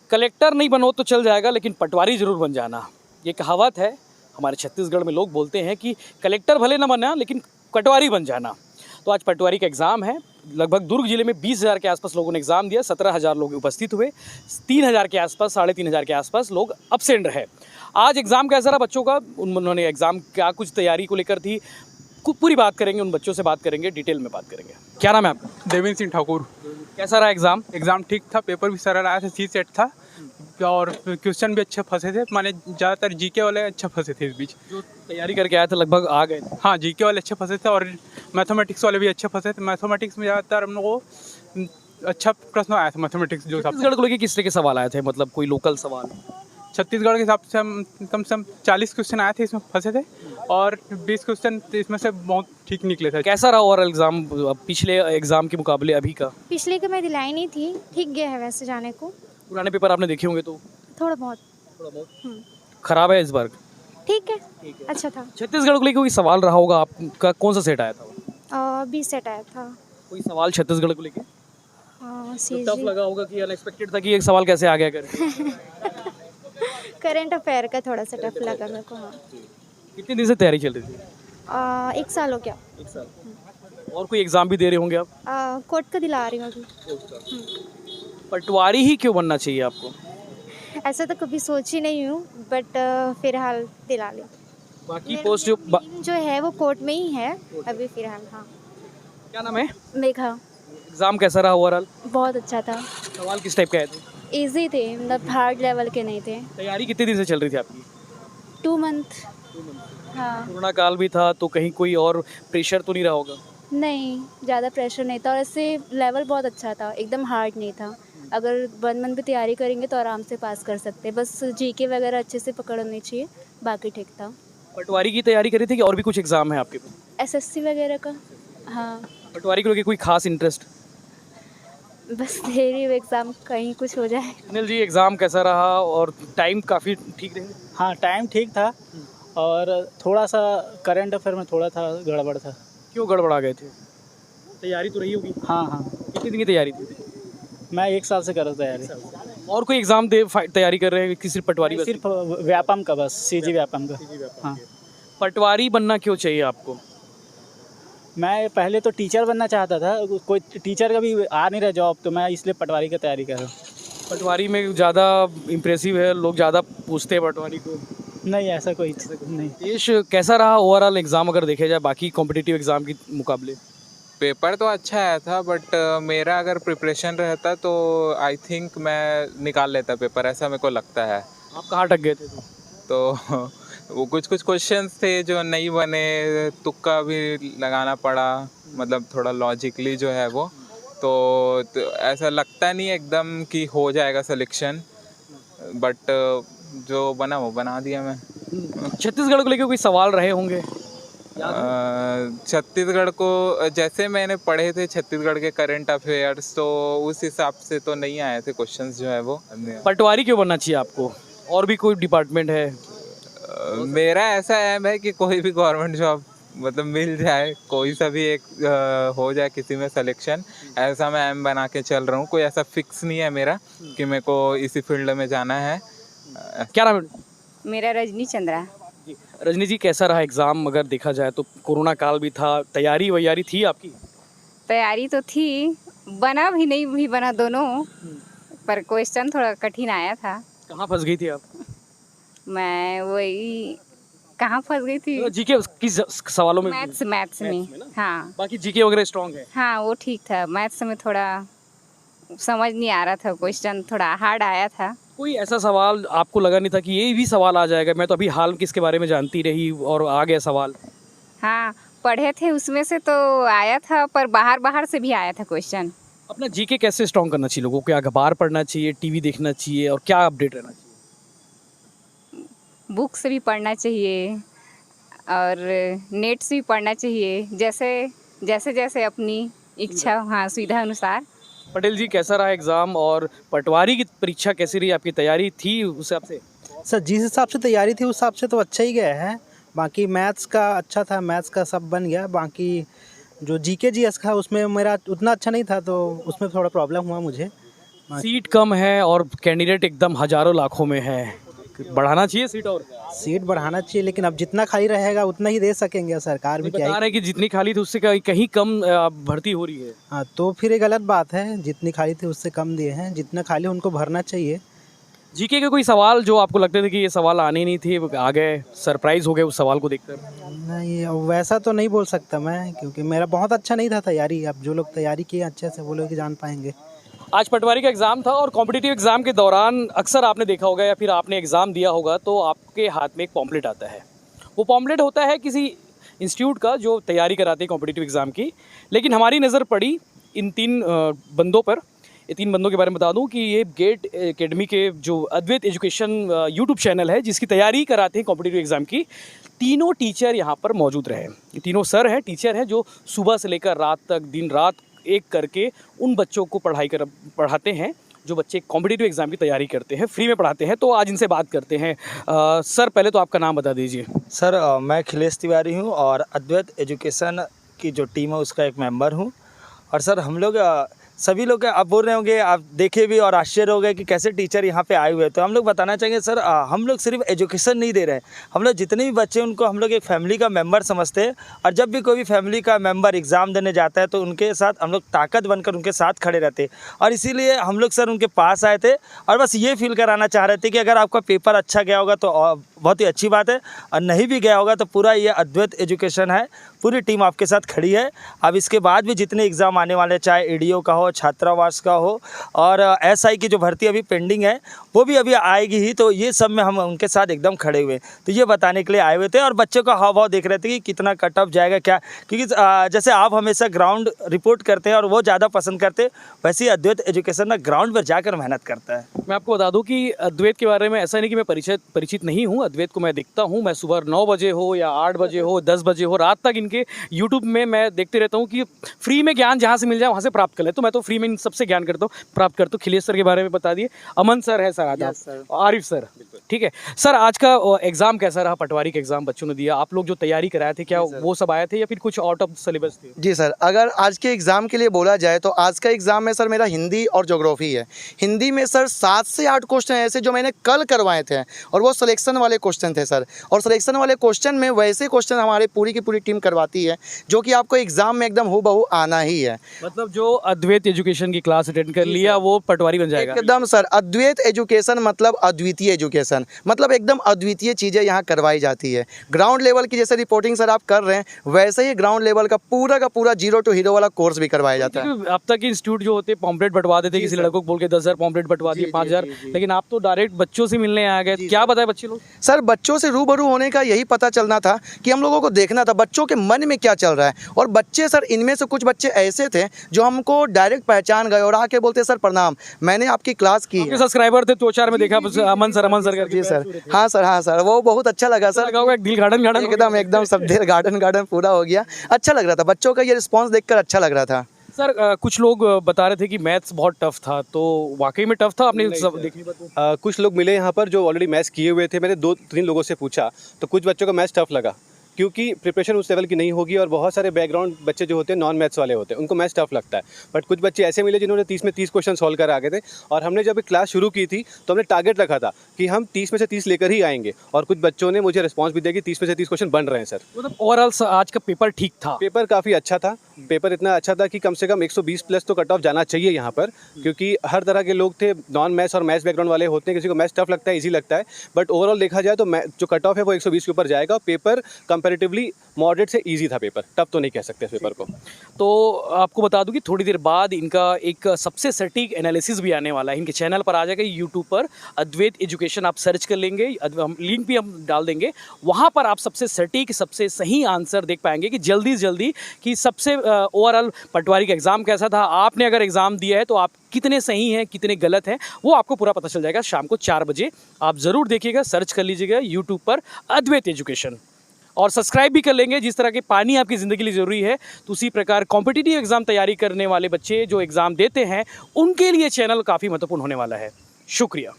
Collector नहीं बनो तो चल जाएगा लेकिन पटवारी ज़रूर बन जाना, ये कहावत है। हमारे छत्तीसगढ़ में लोग बोलते हैं कि कलेक्टर भले ना बनना लेकिन पटवारी बन जाना। तो आज पटवारी का एग्ज़ाम है। लगभग दुर्ग जिले में 20,000 के आसपास लोगों ने एग्ज़ाम दिया, 17,000 लोग उपस्थित हुए, 3,000 के आसपास, 3,500 के आसपास लोग एब्सेंट रहे। आज एग्ज़ाम कैसा रहा बच्चों का, उन्होंने एग्ज़ाम क्या कुछ तैयारी को लेकर थी, पूरी बात करेंगे, उन बच्चों से बात करेंगे, डिटेल में बात करेंगे। क्या नाम है आपका? देवेंद्र सिंह ठाकुर। कैसा रहा एग्ज़ाम? एग्ज़ाम ठीक था, पेपर भी सरल आया था, सी सेट था और क्वेश्चन भी अच्छे फंसे थे। माने ज़्यादातर जीके वाले अच्छे फंसे थे इस बीच। जो तैयारी करके आए थे लगभग आ गए थे। हाँ, जीके वाले अच्छे फंसे थे और मैथमेटिक्स वाले भी अच्छे फंसे थे। मैथमेटिक्स में ज़्यादातर हम लोगों को अच्छा प्रश्न आया था मैथमेटिक्स जो छत्तीसगढ़ को लेकर किस तरह के सवाल आए थे, मतलब कोई लोकल सवाल? छत्तीसगढ़ के हिसाब से हम कम से कम 40 क्वेश्चन आए थे, इसमें फंसे थे और 20 क्वेश्चन इसमें से बहुत ठीक निकले थे। कैसा रहा ओवरऑल एग्ज़ाम पिछले एग्ज़ाम के मुकाबले अभी का? पिछले का मैं दिलाई नहीं थी, ठीक गया है वैसे जाने को। पुराने पेपर आपने देखे होंगे तो थोड़ा बहुत खराब है इस बार? ठीक है, अच्छा था। छत्तीसगढ़ को लेकर कोई सवाल रहा होगा आपका, कौन सा सेट आया था? 20 सेट आया था। कोई सवाल छत्तीसगढ़ को लेकर सी टफ लगा होगा कि अनएक्सपेक्टेड था कि एक सवाल कैसे आ गया कर? करंट अफेयर का थोड़ा सा टफ लगा मेरे को। हाँ, कितने दिन से तैयारी चल रही थी? 1 साल हो गया। 1 साल। और कोई एग्ज़ाम भी दे रहे होंगे आप? कोर्ट का दिला रही हूँ अभी। पटवारी ही क्यों बनना चाहिए आपको? ऐसा तो कभी सोची नहीं हूँ, बट फिलहाल दिला ली। बाकी पोस्ट जो है वो कोर्ट में ही है अभी फिलहाल। हाँ, क्या नाम है? मेघा। एग्ज़ाम कैसा रहा ओवरऑल? बहुत अच्छा था। सवाल किस टाइप के आए थे? इजी थे, मतलब हार्ड लेवल के नहीं थे। तैयारी कितने दिन से चल रही थी आपकी? 2 मंथ। हाँ, कोरोना काल भी था तो कहीं कोई और प्रेशर तो नहीं रहा होगा? नहीं ज़्यादा प्रेशर नहीं था और ऐसे लेवल बहुत अच्छा था, एकदम हार्ड नहीं था। अगर 1 मंथ भी तैयारी करेंगे तो आराम से पास कर सकते हैं, बस जीके वगैरह अच्छे से पकड़ होनी चाहिए, बाकी ठीक था। पटवारी की तैयारी करी थी कि और भी कुछ एग्ज़ाम है आपके पास? एसएससी वगैरह का। हाँ, पटवारी को लेकर कोई खास इंटरेस्ट? बस दे रही हूँ एग्ज़ाम, कहीं कुछ हो जाए। सुनील जी, एग्ज़ाम कैसा रहा और टाइम काफ़ी ठीक रहे? हाँ, टाइम ठीक था और थोड़ा सा करंट अफेयर में थोड़ा था गड़बड़ था। क्यों गड़बड़ा गए थे? तैयारी तो रही होगी। हाँ हाँ, कितनी दिन की तैयारी थी? मैं 1 साल से कर रहा था तैयारी। और कोई एग्ज़ाम दे तैयारी कर रहे हैं कि सिर्फ पटवारी? सिर्फ व्यापम का, बस सीजी व्यापम का। हाँ, पटवारी बनना क्यों चाहिए आपको? मैं पहले तो टीचर बनना चाहता था, कोई टीचर का भी आ नहीं रहा जॉब, तो मैं इसलिए पटवारी की तैयारी कर रहा हूँ। पटवारी में ज़्यादा इम्प्रेसिव है, लोग ज़्यादा पूछते हैं पटवारी को। नहीं, ऐसा कोई नहीं। देश कैसा रहा ओवरऑल एग्ज़ाम अगर देखा जाए बाकी कॉम्पिटिटिव एग्ज़ाम के मुकाबले? पेपर तो अच्छा आया था बट मेरा अगर प्रिपरेशन रहता तो आई थिंक मैं निकाल लेता पेपर, ऐसा मेरे को लगता है। आप कहाँ अटक गए थे तो वो कुछ क्वेश्चंस थे जो नहीं बने, तुक्का भी लगाना पड़ा, मतलब थोड़ा लॉजिकली जो है वो तो ऐसा लगता नहीं एकदम कि हो जाएगा सिलेक्शन, बट जो बना वो बना दिया मैं। छत्तीसगढ़ को लेकर कोई सवाल रहे होंगे? छत्तीसगढ़ को जैसे मैंने पढ़े थे छत्तीसगढ़ के करंट अफेयर्स, तो उस हिसाब से तो नहीं आए थे क्वेश्चंस जो है वो। पटवारी क्यों बनना चाहिए आपको? और भी कोई डिपार्टमेंट है? मेरा ऐसा एम है कि कोई भी गवर्नमेंट जॉब मतलब मिल जाए, कोई सा भी एक हो जाए किसी में सिलेक्शन, ऐसा मैं एम बना के चल रहा हूँ। कोई ऐसा फिक्स नहीं है मेरा कि मेरे को इसी फील्ड में जाना है। क्या नाम है? मेरा रजनी चंद्रा। रजनी जी, कैसा रहा एग्ज़ाम अगर देखा जाए तो? कोरोना काल भी था, तैयारी वैयारी थी आपकी? तैयारी तो थी, बना भी नहीं भी बना दोनों, पर क्वेश्चन थोड़ा कठिन आया था। कहाँ फंस गई थी आप? मैं वही कहाँ फंस गई थी, जीके किस सवालों में? मैथ्स में। हाँ बाकी जीके वगैरह स्ट्रॉन्ग है? हाँ, वो ठीक था। मैथ्स में थोड़ा समझ नहीं आ रहा था, क्वेश्चन थोड़ा हार्ड आया था। कोई ऐसा सवाल आपको लगा नहीं था कि ये भी सवाल आ जाएगा? मैं तो अभी हाल में किसके बारे में जानती रही और आ गया सवाल। हाँ, पढ़े थे उसमें से तो आया था, पर बाहर से भी आया था क्वेश्चन। अपना जीके कैसे स्ट्रॉन्ग करना चाहिए लोगों को? क्या अखबार पढ़ना चाहिए, टीवी देखना चाहिए, और क्या अपडेट रहना चाहिए? बुक से भी पढ़ना चाहिए और नेट से भी पढ़ना चाहिए, जैसे जैसे अपनी इच्छा, हाँ, सुविधा अनुसार। पटेल जी, कैसा रहा एग्ज़ाम और पटवारी की परीक्षा कैसी रही? आपकी तैयारी थी उस हिसाब से? सर, जिस हिसाब से तैयारी थी उस हिसाब से तो अच्छा ही गया है। बाकी मैथ्स का अच्छा था, मैथ्स का सब बन गया। बाकी जो जीके जीएस था उसमें मेरा उतना अच्छा नहीं था, तो उसमें थोड़ा प्रॉब्लम हुआ मुझे। सीट कम है और कैंडिडेट एकदम हजारों लाखों में है, बढ़ाना चाहिए सीट और सीट बढ़ाना चाहिए, लेकिन अब जितना खाली रहेगा उतना ही दे सकेंगे, सरकार भी क्या बता रहे हैं कि जितनी खाली थी उससे कहीं कम भर्ती हो रही है। हाँ, तो फिर ये गलत बात है, जितनी खाली थी उससे कम दिए हैं, जितना खाली उनको भरना चाहिए। जीके के कोई सवाल जो आपको लगते थे कि ये सवाल आने नहीं थे, आ गए, सरप्राइज हो गए उस सवाल को देखकर? नहीं, वैसा तो नहीं बोल सकता मैं, क्योंकि मेरा बहुत अच्छा नहीं था तैयारी। अब जो लोग तैयारी किए अच्छे से वो लोग ही जान पाएंगे। आज पटवारी का एग्ज़ाम था और कॉम्पिटिटिव एग्ज़ाम के दौरान अक्सर आपने देखा होगा या फिर आपने एग्ज़ाम दिया होगा तो आपके हाथ में एक पॉम्पलेट आता है। वो पॉम्पलेट होता है किसी इंस्टीट्यूट का जो तैयारी कराते हैं कॉम्पिटिटिव एग्ज़ाम की। लेकिन हमारी नज़र पड़ी इन तीन बंदों पर। ये तीन बंदों के बारे में बता दूं कि ये गेट एकेडमी के जो अद्वैत एजुकेशन यूट्यूब चैनल है जिसकी तैयारी कराते हैं कॉम्पिटिटिव एग्ज़ाम की, तीनों टीचर यहाँ पर मौजूद रहे। ये तीनों सर हैं, टीचर हैं जो सुबह से लेकर रात तक दिन रात एक करके उन बच्चों को पढ़ाते हैं जो बच्चे कॉम्पिटिटिव एग्ज़ाम की तैयारी करते हैं, फ्री में पढ़ाते हैं। तो आज इनसे बात करते हैं। सर पहले तो आपका नाम बता दीजिए। सर मैं अखिलेश तिवारी हूँ और अद्वैत एजुकेशन की जो टीम है उसका एक मेंबर हूँ। और सर हम लोग सभी लोग आप बोल रहे होंगे, आप देखे भी और आश्चर्य हो गए कि कैसे टीचर यहाँ पे आए हुए हैं। तो हम लोग बताना चाहेंगे सर, हम लोग सिर्फ एजुकेशन नहीं दे रहे हैं, हम लोग जितने भी बच्चे उनको हम लोग एक फैमिली का मेंबर समझते हैं। और जब भी कोई भी फैमिली का मेंबर एग्ज़ाम देने जाता है तो उनके साथ हम लोग ताकत बनकर उनके साथ खड़े रहते हैं। और इसीलिए हम लोग सर उनके पास आए थे और बस ये फील कराना चाह रहे थे कि अगर आपका पेपर अच्छा गया होगा तो बहुत ही अच्छी बात है, और नहीं भी गया होगा तो पूरा ये अद्वैत एजुकेशन है, पूरी टीम आपके साथ खड़ी है। अब इसके बाद भी जितने एग्ज़ाम आने वाले, चाहे एडीओ का हो, छात्रावास का हो, और एसआई की जो भर्ती अभी पेंडिंग है वो भी अभी आएगी ही, तो ये सब में हम उनके साथ एकदम खड़े हुए। तो ये बताने के लिए आए हुए थे और बच्चों का हाव भाव देख रहे थे कि कितना कट ऑफ जाएगा क्या, क्योंकि जैसे आप हमेशा ग्राउंड रिपोर्ट करते हैं और वो ज़्यादा पसंद करते हैं, वैसे ही अद्वैत एजुकेशन ना ग्राउंड पर जाकर मेहनत करता है। मैं आपको बता दूं कि अद्वैत के बारे में ऐसा नहीं कि मैं परिचित नहीं हूं। अद्वैत को मैं देखता हूं, मैं सुबह 9 बजे हो या 8 बजे हो, 10 बजे हो, रात तक इनके यूट्यूब में मैं देखते रहता हूं कि फ्री में ज्ञान जहां से मिल जाए वहां से प्राप्त कर ले। तो मैं तो फ्री में इन सबसे ज्ञान प्राप्त करता हूँ। खिलेश सर के बारे में बता दिए, अमन सर है सर, आदाब, आरिफ सर, ठीक है सर। आज का एग्जाम कैसा रहा? पटवारी का एग्जाम बच्चों ने दिया, आप लोग जो तैयारी कराए थे क्या वो सब आए थे या फिर कुछ आउट ऑफ सिलेबस थे? जी सर, अगर आज के एग्ज़ाम के लिए बोला जाए तो आज का एग्ज़ाम में सर मेरा हिंदी और ज्योग्राफी है। हिंदी में सर 7 से 8 क्वेश्चन ऐसे जो मैंने कल करवाए थे और वो सिलेक्शन वाले क्वेश्चन थे सर। और सिलेक्शन वाले क्वेश्चन में वैसे क्वेश्चन हमारी पूरी की पूरी टीम करवाती है जो कि आपको एग्ज़ाम में एकदम हूबहू आना ही है। मतलब जो अद्वैत एजुकेशन की क्लास अटेंड कर लिया वो पटवारी बन जाएगा एकदम सर। अद्वैत एजुकेशन मतलब अद्वितीय एजुकेशन, मतलब एकदम अद्वितीय चीज़ें यहाँ करवाई जाती है। ग्राउंड लेवल की जैसे रिपोर्टिंग सर आप कर रहे हैं, वैसे ही ग्राउंड लेवल का पूरा 0 to हीरो वाला कोर्स भी करवाया जाता है। अब तक के इंस्टीट्यूट जो होते पॉम्पलेट बंटवा देते, किसी लड़कों को बोल के 10,000 पॉम्पलेट बंटवा दिए, 5,000, लेकिन आप तो डायरेक्ट बच्चों से मिलने आ गए। क्या बताए बच्चे लोग? सर बच्चों से रूबरू होने का यही पता चलना था कि हम लोगों को देखना था बच्चों के मन में क्या चल रहा है। और बच्चे सर, इनमें से कुछ बच्चे ऐसे थे जो हमको डायरेक्ट पहचान गए और आके बोलते सर प्रणाम, मैंने आपकी क्लास की है। सब्सक्राइबर थे 2-4 में देखा, अमन सर करके। जी सर, हाँ सर, वो बहुत अच्छा लगा सर। एक दिल गार्डन एकदम सब दिल गार्डन पूरा हो गया। अच्छा लग रहा था, बच्चों का ये रिस्पॉन्स देखकर अच्छा लग रहा था। सर कुछ लोग बता रहे थे कि मैथ्स बहुत टफ था, तो वाकई में टफ था? आपने सब देखी बात? कुछ लोग मिले यहाँ पर जो ऑलरेडी मैथ्स किए हुए थे। मैंने 2-3 लोगों से पूछा तो कुछ बच्चों का मैथ्स टफ लगा क्योंकि प्रिपरेशन उस लेवल की नहीं होगी, और बहुत सारे बैकग्राउंड बच्चे जो होते हैं नॉन मैथ्स वाले होते हैं, उनको मैथ्स टफ लगता है। बट कुछ बच्चे ऐसे मिले जिन्होंने 30 में 30 क्वेश्चन सॉल्व कर आ गए थे। और हमने जब क्लास शुरू की थी तो हमने टारगेट रखा था कि हम 30 में से 30 लेकर ही आएंगे, और कुछ बच्चों ने मुझे रिस्पॉन्स भी दिया कि 30 में से 30 क्वेश्चन बन रहे हैं सर। मतलब ओवरऑल आज का पेपर ठीक था? पेपर काफ़ी अच्छा था। पेपर इतना अच्छा था कि कम से कम 120 प्लस तो कट ऑफ जाना चाहिए यहाँ पर, क्योंकि हर तरह के लोग थे। नॉन मैथ्स और मैथ्स बैकग्राउंड वाले होते हैं, किसी को मैथ्स टफ लगता है, ईजी लगता है, बट ओवरऑल देखा जाए तो जो कट ऑफ है वो 120 के ऊपर जाएगा। पेपर कंपैरेटिवली मॉडरेट से इजी था पेपर, टफ तो नहीं कह सकते इस पेपर को। तो आपको बता दूं कि थोड़ी देर बाद इनका एक सबसे सटीक एनालिसिस भी आने वाला है, इनके चैनल पर आ जाएगा यूट्यूब पर। अद्वैत एजुकेशन आप सर्च कर लेंगे, लिंक भी हम डाल देंगे, वहाँ पर आप सबसे सटीक, सबसे सही आंसर देख पाएंगे कि जल्दी कि सबसे ओवरऑल पटवारी का एग्ज़ाम कैसा था, आपने अगर एग्ज़ाम दिया है तो आप कितने सही हैं कितने गलत हैं, वो आपको पूरा पता चल जाएगा। शाम को 4 बजे आप ज़रूर देखिएगा, सर्च कर लीजिएगा यूट्यूब पर अद्वैत एजुकेशन, और सब्सक्राइब भी कर लेंगे। जिस तरह के पानी आपकी ज़िंदगी के लिए ज़रूरी है, तो उसी प्रकार कॉम्पिटिटिव एग्ज़ाम तैयारी करने वाले बच्चे जो एग्ज़ाम देते हैं उनके लिए चैनल काफ़ी महत्वपूर्ण होने वाला है। शुक्रिया।